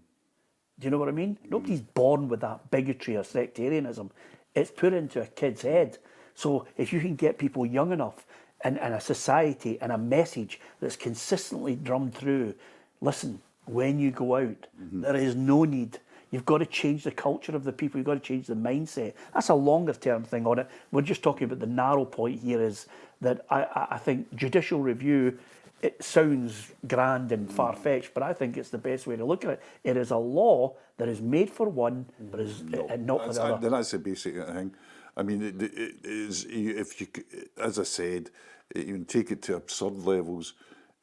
Do you know what I mean? Nobody's born with that bigotry or sectarianism. It's put into a kid's head. So if you can get people young enough and a society and a message that's consistently drummed through, listen, when you go out, there is no need. You've got to change the culture of the people. You've got to change the mindset. That's a longer term thing on it. We're just talking about the narrow point here is that I think judicial review, it sounds grand and far-fetched, but I think it's the best way to look at it. It is a law that is made for one, but is not for the other. That's the basic thing. I mean, it is, if you, as I said, you can take it to absurd levels.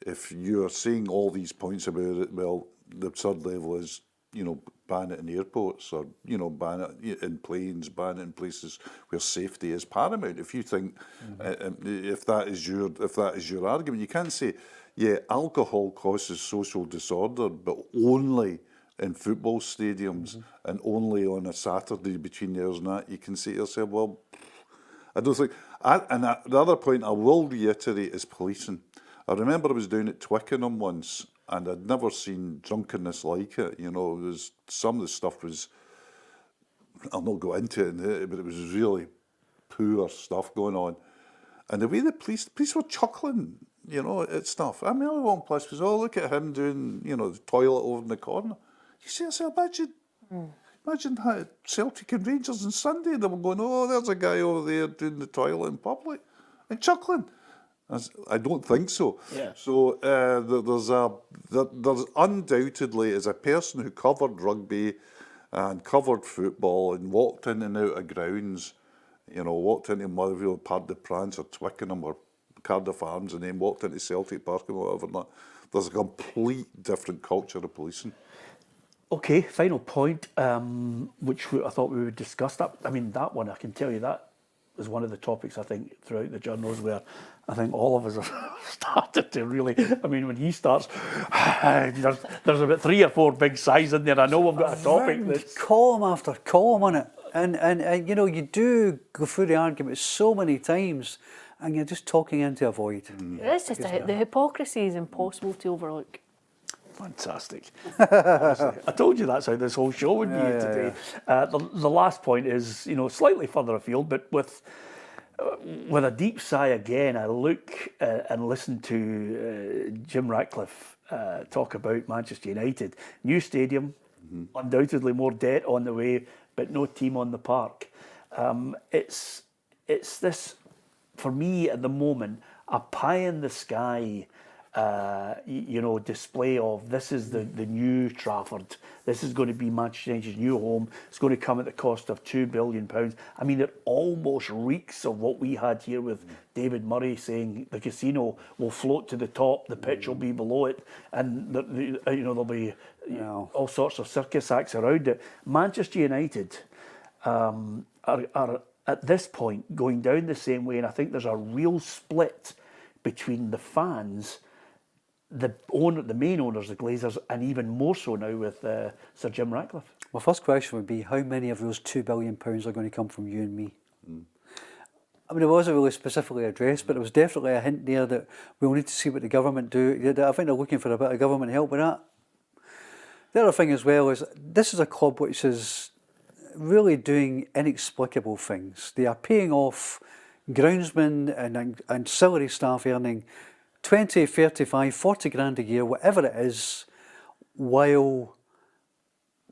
If you are saying all these points about it, well, the absurd level is, you know, ban it in airports, or, you know, ban it in planes, ban it in places where safety is paramount. If you think, if that is your argument, you can't say, yeah, alcohol causes social disorder, but only in football stadiums and only on a Saturday between the hours and that. You can say to yourself, well, I don't think. The other point I will reiterate is policing. I remember I was down at Twickenham once, and I'd never seen drunkenness like it. You know, some of the stuff was, I'll not go into it, but it was really poor stuff going on. And the way the police were chuckling, you know, at stuff. I mean, one place was, oh, look at him doing, you know, the toilet over in the corner. You see yourself, imagine how Celtic and Rangers on Sunday, they were going, oh, there's a guy over there doing the toilet in public and chuckling. I don't think so. Yeah. So there's undoubtedly, as a person who covered rugby and covered football and walked in and out of grounds, you know, walked into Motherwell, Parc des Princes or Twickenham or Cardiff Arms and then walked into Celtic Park and whatever, there's a complete different culture of policing. Okay, final point, which I thought we would discuss. That, I mean, that one, I can tell you that is one of the topics, I think, throughout the journals where I think all of us have started to really, I mean, when he starts, there's about 3 or 4 big sighs in there. I know we've got a topic that's... column after column on it. And you know, you do go through the argument so many times and you're just talking into a void. It's just the hypocrisy is impossible to overlook. Fantastic. Honestly, I told you that's how this whole show would be today. The last point is, you know, slightly further afield, but with a deep sigh again, I look and listen to Jim Ratcliffe talk about Manchester United. New stadium, undoubtedly more debt on the way, but no team on the park. It's this for me at the moment, a pie in the sky, display of this is the new Trafford. This is going to be Manchester United's new home. It's going to come at the cost of £2 billion. I mean, it almost reeks of what we had here with David Murray saying the casino will float to the top, the pitch will be below it, and there'll be all sorts of circus acts around it. Manchester United are at this point going down the same way, and I think there's a real split between the fans, the main owners, the Glazers, and even more so now with Sir Jim Ratcliffe. My first question would be, how many of those £2 billion are going to come from you and me? I mean, it wasn't really specifically addressed, but there was definitely a hint there that we'll need to see what the government do. I think they're looking for a bit of government help with that. The other thing as well is, this is a club which is really doing inexplicable things. They are paying off groundsmen and ancillary staff earning 20, 35, 40 grand a year, whatever it is, while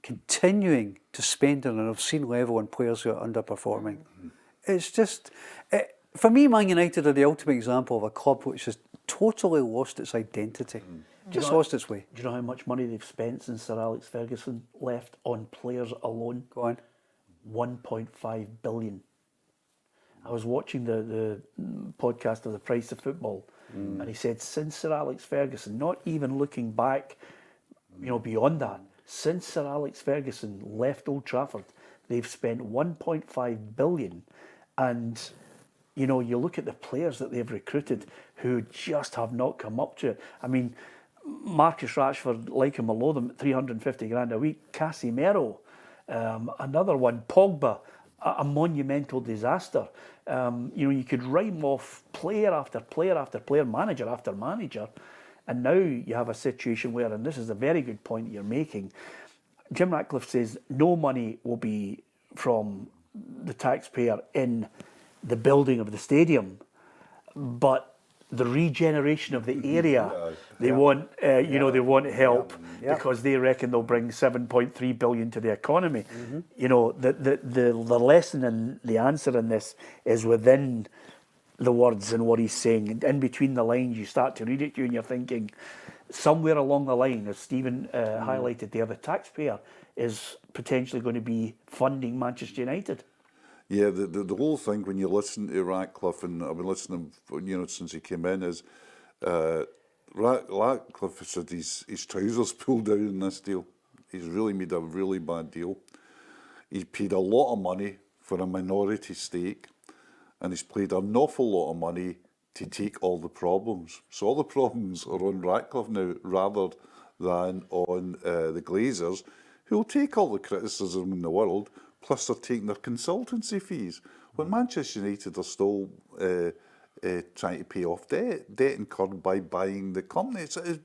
continuing to spend on an obscene level on players who are underperforming. It's just, for me, Man United are the ultimate example of a club which has totally lost its identity. Just lost its way. Do you know how much money they've spent since Sir Alex Ferguson left on players alone? Go on. 1.5 billion. I was watching the podcast of The Price of Football, and he said since Sir Alex Ferguson, not even looking back, beyond that, since Sir Alex Ferguson left Old Trafford, they've spent 1.5 billion, and you look at the players that they've recruited who just have not come up to it. I mean, Marcus Rashford, like him or loathe him, 350 grand a week. Casemiro, another one. Pogba, a monumental disaster. You could rhyme off player after player after player, manager after manager, and now you have a situation where, and this is a very good point that you're making, Jim Ratcliffe says no money will be from the taxpayer in the building of the stadium, but the regeneration of the area, they want, they want help because they reckon they'll bring 7.3 billion to the economy. The lesson and the answer in this is within the words and what he's saying. In between the lines, you start to read it, and you're thinking, somewhere along the line, as Stephen highlighted there, the taxpayer is potentially going to be funding Manchester United. Yeah, the whole thing, when you listen to Ratcliffe, and I've been listening, since he came in, is Ratcliffe said his trousers pulled down in this deal. He's really made a really bad deal. He paid a lot of money for a minority stake, and he's paid an awful lot of money to take all the problems. So all the problems are on Ratcliffe now, rather than on the Glazers, who will take all the criticism in the world, plus they're taking their consultancy fees. When Manchester United are still trying to pay off debt incurred by buying the company. It's a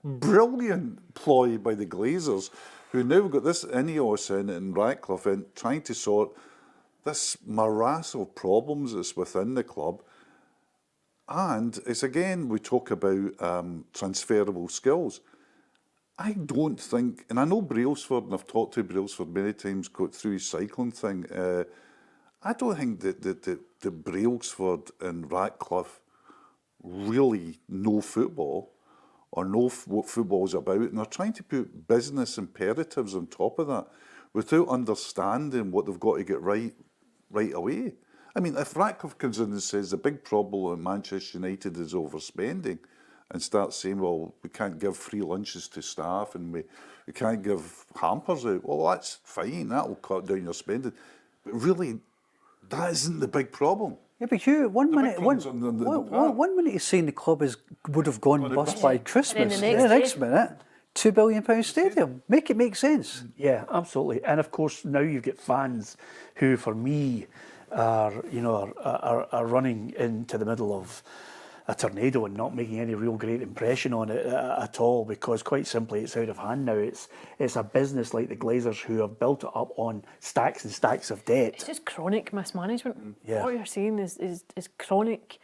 brilliant ploy by the Glazers, who now got this Ineos in and Ratcliffe in, trying to sort this morass of problems that's within the club. And it's again, we talk about transferable skills. I don't think, and I know Brailsford, and I've talked to Brailsford many times, got through his cycling thing. I don't think that Brailsford and Ratcliffe really know football or know what football is about, and they're trying to put business imperatives on top of that without understanding what they've got to get right away. I mean, if Ratcliffe comes in and says the big problem at Manchester United is overspending, and starts saying, well, we can't give free lunches to staff and we can't give hampers out, well, that's fine, that will cut down your spending. But really, that isn't the big problem. Yeah, but Hugh, one minute he's saying the club would have gone bust by Christmas. And then the next minute, £2 billion stadium. Make it make sense. Yeah, absolutely. And of course, now you've got fans who, for me, are running into the middle of a tornado and not making any real great impression on it at all, because quite simply it's out of hand now. It's a business like the Glazers who have built it up on stacks and stacks of debt. It's just chronic mismanagement. Yeah. What you're seeing is chronic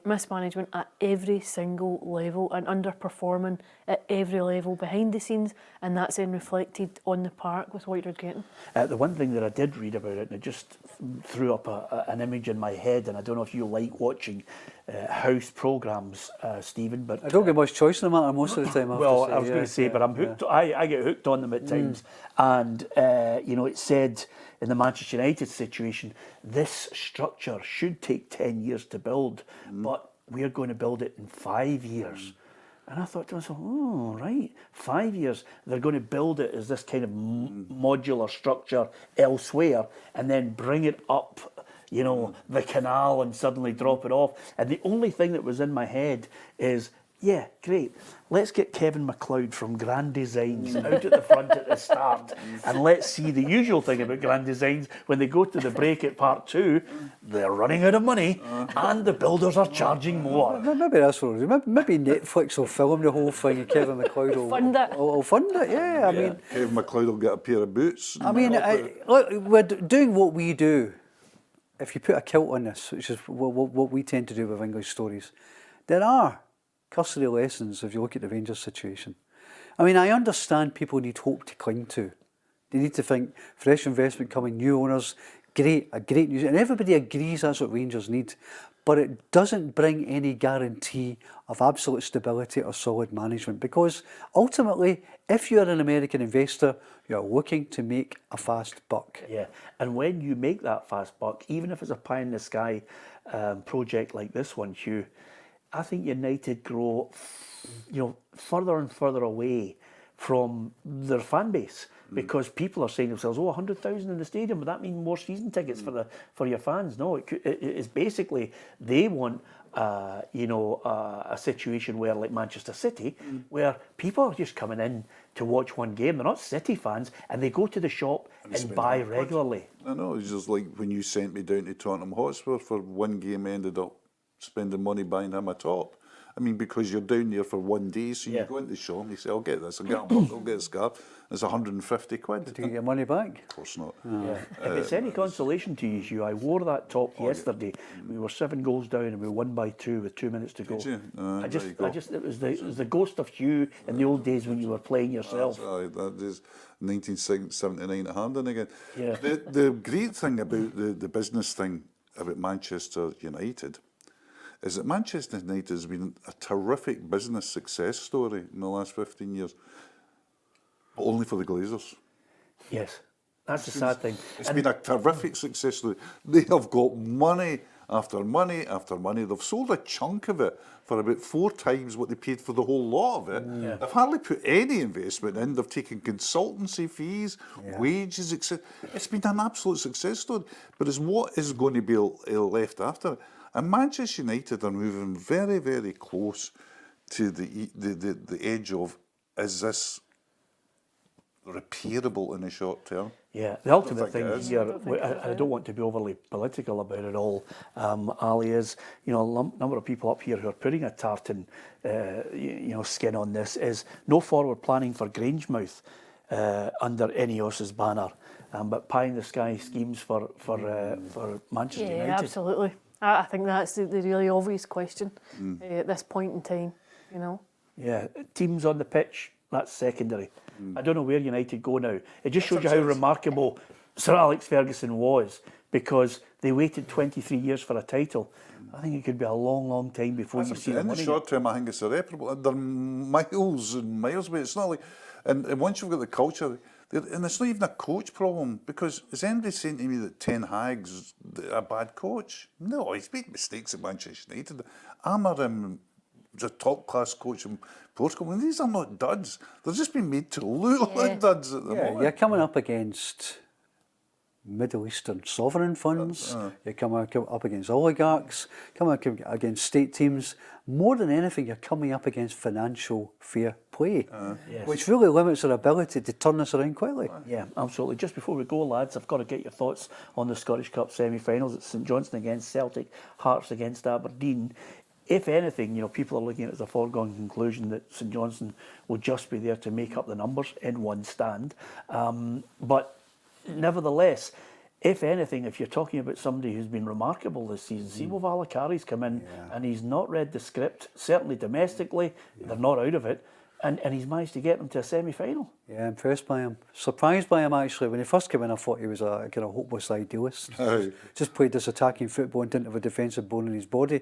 mismanagement at every single level and underperforming at every level behind the scenes, and that's then reflected on the park with what you're getting. The one thing that I did read about it, and it just threw up an image in my head, and I don't know if you like watching house programmes, Stephen, but I don't get much choice in the matter most of the time. I was going to say, but I'm hooked. I get hooked on them at times, and it said in the Manchester United situation, this structure should take 10 years to build, but we're going to build it in 5 years. And I thought to myself, oh, right, 5 years. They're going to build it as this kind of modular structure elsewhere and then bring it up, the canal and suddenly drop it off. And the only thing that was in my head is, yeah, great. Let's get Kevin McLeod from Grand Designs out at the front at the start, and let's see the usual thing about Grand Designs. When they go to the break at part 2, they're running out of money, and the builders are charging more. Maybe that's what it is. Maybe Netflix will film the whole thing, and Kevin McLeod will fund it. Yeah, I mean, Kevin McLeod will get a pair of boots. I mean, look, we're doing what we do. If you put a kilt on this, which is what we tend to do with English stories, there are custody lessons if you look at the Rangers situation. I mean, I understand people need hope to cling to. They need to think fresh investment coming, new owners, a great news, and everybody agrees that's what Rangers need. But it doesn't bring any guarantee of absolute stability or solid management, because ultimately, if you're an American investor, you're looking to make a fast buck. Yeah, and when you make that fast buck, even if it's a pie-in-the-sky project like this one, Hugh, I think United grow, further and further away from their fan base, because people are saying to themselves, 100,000 in the stadium, would that mean more season tickets for your fans? No, it is basically they want a situation where, like Manchester City, where people are just coming in to watch one game. They're not City fans, and they go to the shop and buy regularly. I know, it's just like when you sent me down to Tottenham Hotspur for one game, I ended up spending money buying him a top. I mean, because you're down there for 1 day, so you go into the shop and you say, I'll get this, I'll get a book, I'll get a scarf. It's 150 quid. Did you get your money back? Of course not. Yeah. If it's any consolation to you, Hugh, I wore that top yesterday. We were 7 goals down and we won by 2 with 2 minutes to go. Did you? It was the ghost of Hugh in the old days when you were playing yourself. That is 1979 at Hampden again. Yeah. The great thing about the business thing about Manchester United is that Manchester United has been a terrific business success story in the last 15 years, but only for the Glazers. Yes, that's the sad thing. It's been a terrific success story. They have got money after money after money. They've sold a chunk of it for about 4 times what they paid for the whole lot of it. Yeah. They've hardly put any investment in. They've taken consultancy fees, wages, etc. It's been an absolute success story. But it's what is going to be left after it. And Manchester United are moving very, very close to the edge of, is this repairable in the short term? Yeah, the ultimate thing here, I don't want to be overly political about it all, Ali, is, a number of people up here who are putting a tartan, skin on this, is no forward planning for Grangemouth under Ineos's banner, but pie-in-the-sky schemes for Manchester United. Yeah, absolutely. I think that's the really obvious question at this point in time, Yeah, teams on the pitch, that's secondary. I don't know where United go now. It just shows you how remarkable Sir Alex Ferguson was, because they waited 23 years for a title. I think it could be a long, long time before you see them winning. In the short term, I think it's irreparable. They're miles and miles away. It's not like, and once you've got the culture, and it's not even a coach problem, because is anybody saying to me that Ten Hag's a bad coach? No, he's made mistakes at Manchester United. Amarim was a top-class coach in Portugal, and these are not duds. They're just being made to look like duds at the moment. You're coming up against Middle Eastern sovereign funds, you're coming up against oligarchs, coming up against state teams. More than anything, you're coming up against financial fair play, which really limits our ability to turn this around quickly. Yeah, absolutely. Just before we go, lads, I've got to get your thoughts on the Scottish Cup semi-finals. It's St Johnstone against Celtic, Hearts against Aberdeen. If anything, people are looking at it as a foregone conclusion that St Johnstone will just be there to make up the numbers in one stand. But nevertheless, if anything, if you're talking about somebody who's been remarkable this season, Simo Valakari's come in and he's not read the script, certainly domestically, they're not out of it, and he's managed to get them to a semi-final. Yeah, impressed by him. Surprised by him, actually. When he first came in, I thought he was a kind of hopeless idealist. Just played this attacking football and didn't have a defensive bone in his body.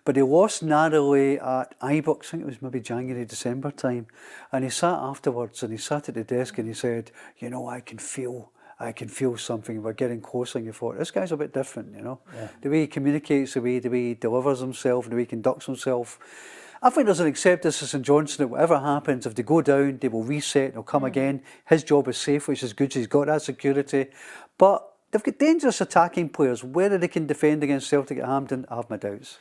But he lost narrowly at Ibrox, I think it was maybe January, December time. And he sat afterwards and he sat at the desk and he said, you know, I can feel something. We're getting closer. And you thought, this guy's a bit different, you know. Yeah. The way he communicates, the way he delivers himself, the way he conducts himself. I think there's an acceptance of St Johnstone that whatever happens, if they go down, they will reset, they'll come again. His job is safe, which is good, so he's got that security. But they've got dangerous attacking players. Whether they can defend against Celtic at Hampden, I have my doubts.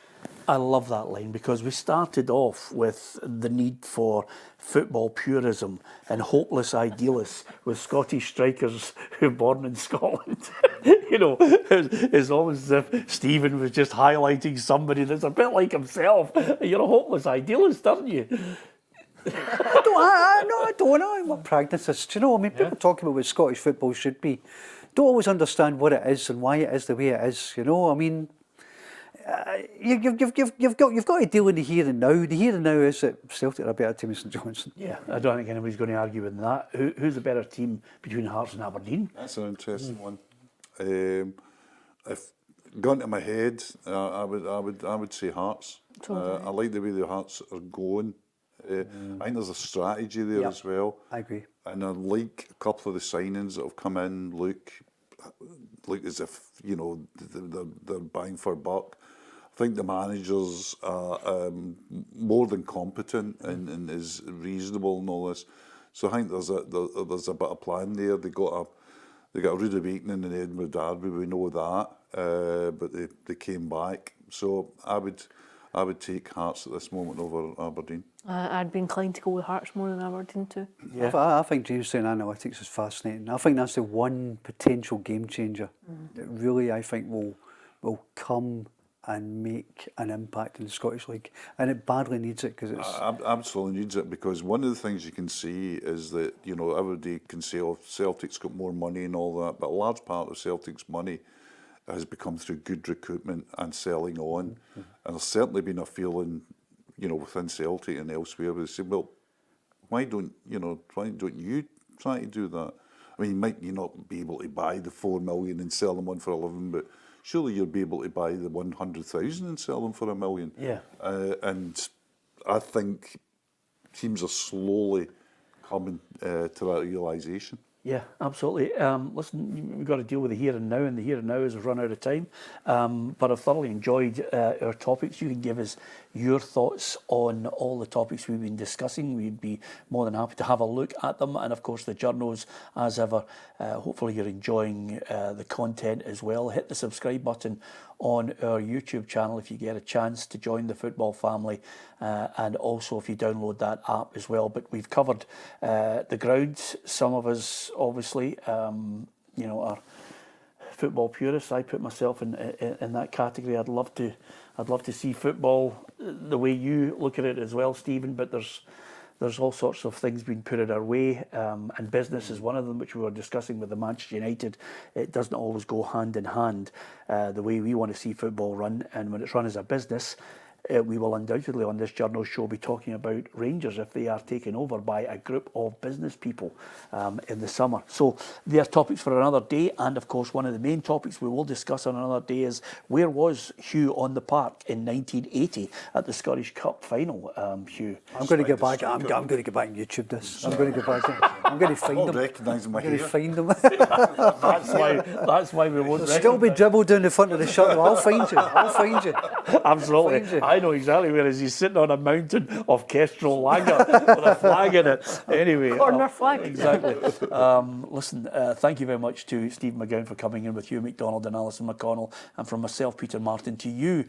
I love that line because we started off with the need for football purism and hopeless idealists with Scottish strikers who are born in Scotland. You know, it's almost as if Stephen was just highlighting somebody that's a bit like himself. You're a hopeless idealist, aren't you? I don't know. I'm a pragmatist. You know, I mean, people talk about what Scottish football should be. Don't always understand what it is and why it is the way it is. You know, I mean, you've got to deal in the here and now. The here and now is that Celtic are a better team than St Johnstone. Yeah, I don't think anybody's going to argue with that. Who's the better team between Hearts and Aberdeen? That's an interesting one. If gone to my head, I would say Hearts. I like the way the Hearts are going. I think there's a strategy there as well. I agree. And I like a couple of the signings that have come in look as if, you know, they're buying for buck. I think the managers are more than competent and is reasonable and all this. So I think there's a bit of plan there. They got a rude awakening in Edinburgh Derby. We know that, but they came back. So I would take Hearts at this moment over Aberdeen. I'd be inclined to go with Hearts more than Aberdeen too. Yeah. I think Johnstone analytics is fascinating. I think that's the one potential game changer that really I think will come and make an impact in the Scottish League, and it badly needs it because it's absolutely needs it, because one of the things you can see is that, you know, everybody can say, oh, Celtic's got more money and all that, but a large part of Celtic's money has become through good recruitment and selling on, and there's certainly been a feeling, you know, within Celtic and elsewhere, where they say, well, why don't you try to do that? I mean, you not be able to buy the 4 million and sell them on for 11, but surely you'll be able to buy the 100,000 and sell them for $1 million. Yeah. And I think teams are slowly coming to that realisation. Yeah, absolutely. Listen, we've got to deal with the here and now, and the here and now is run out of time. But I've thoroughly enjoyed our topics. You can give us your thoughts on all the topics we've been discussing. We'd be more than happy to have a look at them. And of course, the journos, as ever. Hopefully you're enjoying the content as well. Hit the subscribe button on our YouTube channel if you get a chance to join the football family, and also if you download that app as well. But we've covered the grounds. Some of us obviously you know, are football purists. I put myself in that category. I'd love to see football the way you look at it as well, Stephen, but there's all sorts of things being put in our way, and business is one of them, which we were discussing with the Manchester United. It doesn't always go hand in hand the way we want to see football run, and when it's run as a business, we will undoubtedly on this Journos show be talking about Rangers if they are taken over by a group of business people in the summer. So they are topics for another day, and of course one of the main topics we will discuss on another day is where was Hugh on the park in 1980 at the Scottish Cup final, Hugh? I'm going to get back. I'm going to get back and YouTube this. I'm going to get back. I'm going to find them. Recognise them. I'm going to find them. That's why we won't. They'll still be dribbled down the front of the shirt. I'll find you. Absolutely. Find you. I know exactly where he's sitting on a mountain of Kestrel lager with a flag in it. Anyway, Corner flag. Exactly. Listen, thank you very much to Steve McGowan for coming in with Hugh MacDonald and Alison McConnell, and from myself, Peter Martin, to you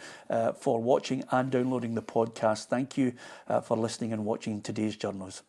for watching and downloading the podcast. Thank you for listening and watching today's Journos.